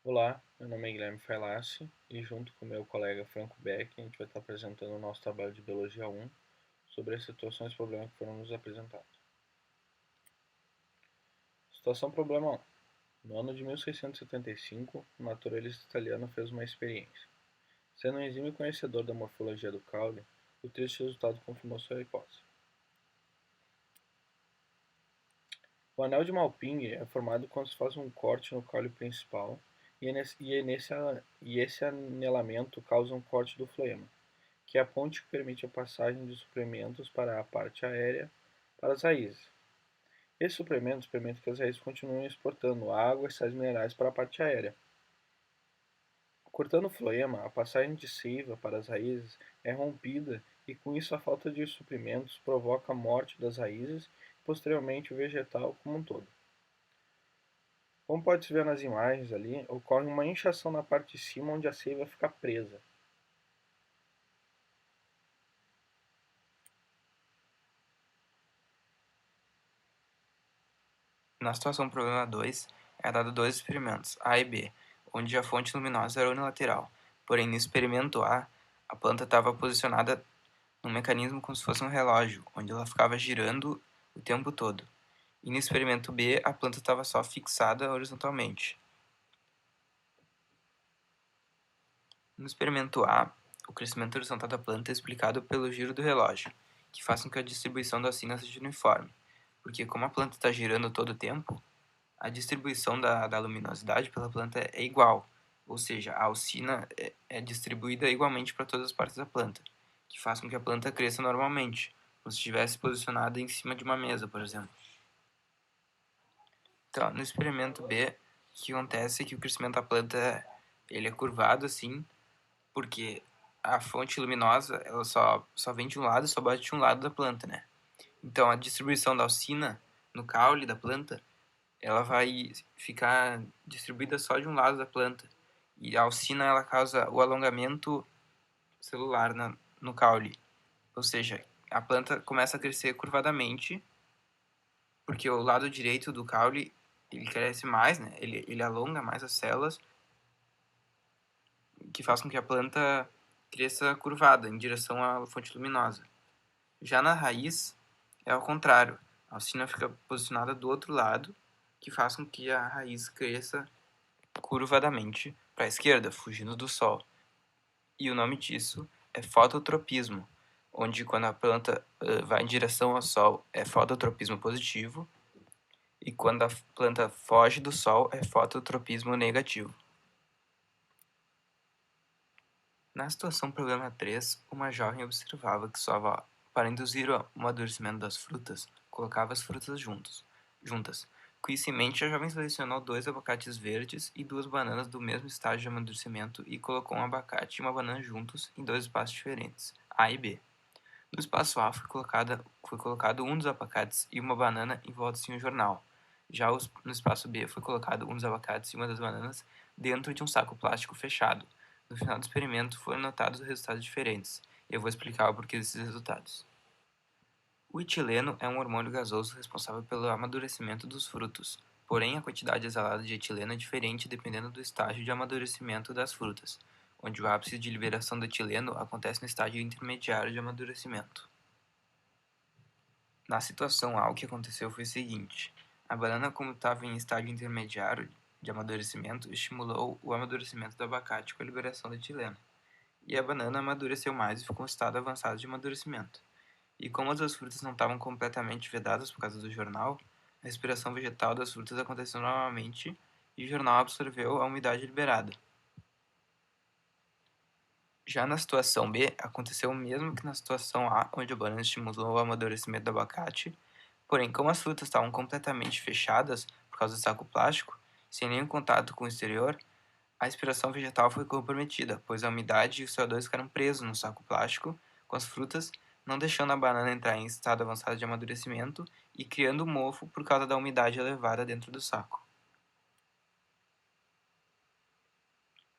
Olá, meu nome é Guilherme Failassi e junto com meu colega Franco Beck a gente vai estar apresentando o nosso trabalho de Biologia 1 sobre as situações e problemas que foram nos apresentados. Situação problema 1. No ano de 1675, o naturalista italiano fez uma experiência. Sendo um exímio conhecedor da morfologia do caule, o triste resultado confirmou sua hipótese. O anel de Malpighi é formado quando se faz um corte no caule principal e esse anelamento causa um corte do floema, que é a ponte que permite a passagem de suplementos para a parte aérea para as raízes. Esses suplementos permitem que as raízes continuem exportando água e sais minerais para a parte aérea. Cortando o floema, a passagem de seiva para as raízes é rompida e com isso a falta de suprimentos provoca a morte das raízes e posteriormente o vegetal como um todo. Como pode-se ver nas imagens ali, ocorre uma inchação na parte de cima onde a seiva fica presa. Na situação problema 2, é dado dois experimentos, A e B, onde a fonte luminosa era unilateral. Porém, no experimento a planta estava posicionada num mecanismo como se fosse um relógio, onde ela ficava girando o tempo todo. E no experimento B, a planta estava só fixada horizontalmente. No experimento A, o crescimento horizontal da planta é explicado pelo giro do relógio, que faz com que a distribuição da sina seja uniforme, porque como a planta está girando todo o tempo, a distribuição da luminosidade pela planta é igual, ou seja, a alcina é distribuída igualmente para todas as partes da planta, que faz com que a planta cresça normalmente, como se estivesse posicionada em cima de uma mesa, por exemplo. Então, no experimento B, o que acontece é que o crescimento da planta ele é curvado assim, porque a fonte luminosa ela só vem de um lado e só bate de um lado da planta, né? Então, a distribuição da alcina no caule da planta ela vai ficar distribuída só de um lado da planta. E a alcina ela causa o alongamento celular no caule. Ou seja, a planta começa a crescer curvadamente, porque o lado direito do caule ele cresce mais, né? Ele alonga mais as células, que faz com que a planta cresça curvada em direção à fonte luminosa. Já na raiz, é ao contrário. A alcina fica posicionada do outro lado, que faz com que a raiz cresça curvadamente para a esquerda, fugindo do Sol. E o nome disso é fototropismo, onde quando a planta vai em direção ao Sol é fototropismo positivo, e quando a planta foge do Sol é fototropismo negativo. Na situação problema 3, uma jovem observava que sua avó, para induzir o amadurecimento das frutas, colocava as frutas juntas. Com isso em mente, a jovem selecionou 2 abacates verdes e 2 bananas do mesmo estágio de amadurecimento e colocou um abacate e uma banana juntos em 2 espaços diferentes, A e B. No espaço A foi colocado um dos abacates e uma banana envoltos em um jornal. Já no espaço B foi colocado um dos abacates e uma das bananas dentro de um saco plástico fechado. No final do experimento foram notados resultados diferentes, e eu vou explicar o porquê desses resultados. O etileno é um hormônio gasoso responsável pelo amadurecimento dos frutos, porém a quantidade exalada de etileno é diferente dependendo do estágio de amadurecimento das frutas, onde o ápice de liberação do etileno acontece no estágio intermediário de amadurecimento. Na situação A, o que aconteceu foi o seguinte: a banana, como estava em estágio intermediário de amadurecimento, estimulou o amadurecimento do abacate com a liberação de etileno, e a banana amadureceu mais e ficou em estado avançado de amadurecimento. E como as duas frutas não estavam completamente vedadas por causa do jornal, a respiração vegetal das frutas aconteceu normalmente e o jornal absorveu a umidade liberada. Já na situação B, aconteceu o mesmo que na situação A, onde a banana estimulou o amadurecimento do abacate, porém, como as frutas estavam completamente fechadas por causa do saco plástico, sem nenhum contato com o exterior, a respiração vegetal foi comprometida, pois a umidade e o CO2 ficaram presos no saco plástico com as frutas, não deixando a banana entrar em estado avançado de amadurecimento e criando mofo por causa da umidade elevada dentro do saco.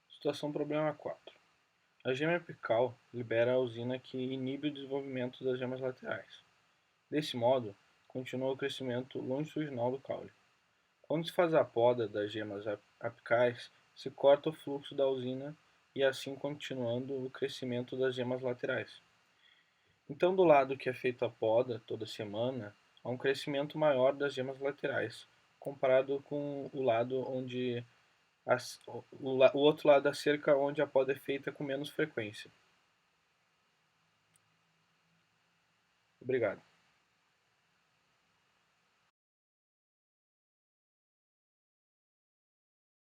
Situação problema 4. A gema apical libera a usina que inibe o desenvolvimento das gemas laterais. Desse modo, continua o crescimento longitudinal do caule. Quando se faz a poda das gemas apicais, se corta o fluxo da usina e assim continuando o crescimento das gemas laterais. Então, do lado que é feito a poda toda semana, há um crescimento maior das gemas laterais, comparado com o lado onde o outro lado da cerca onde a poda é feita com menos frequência. Obrigado.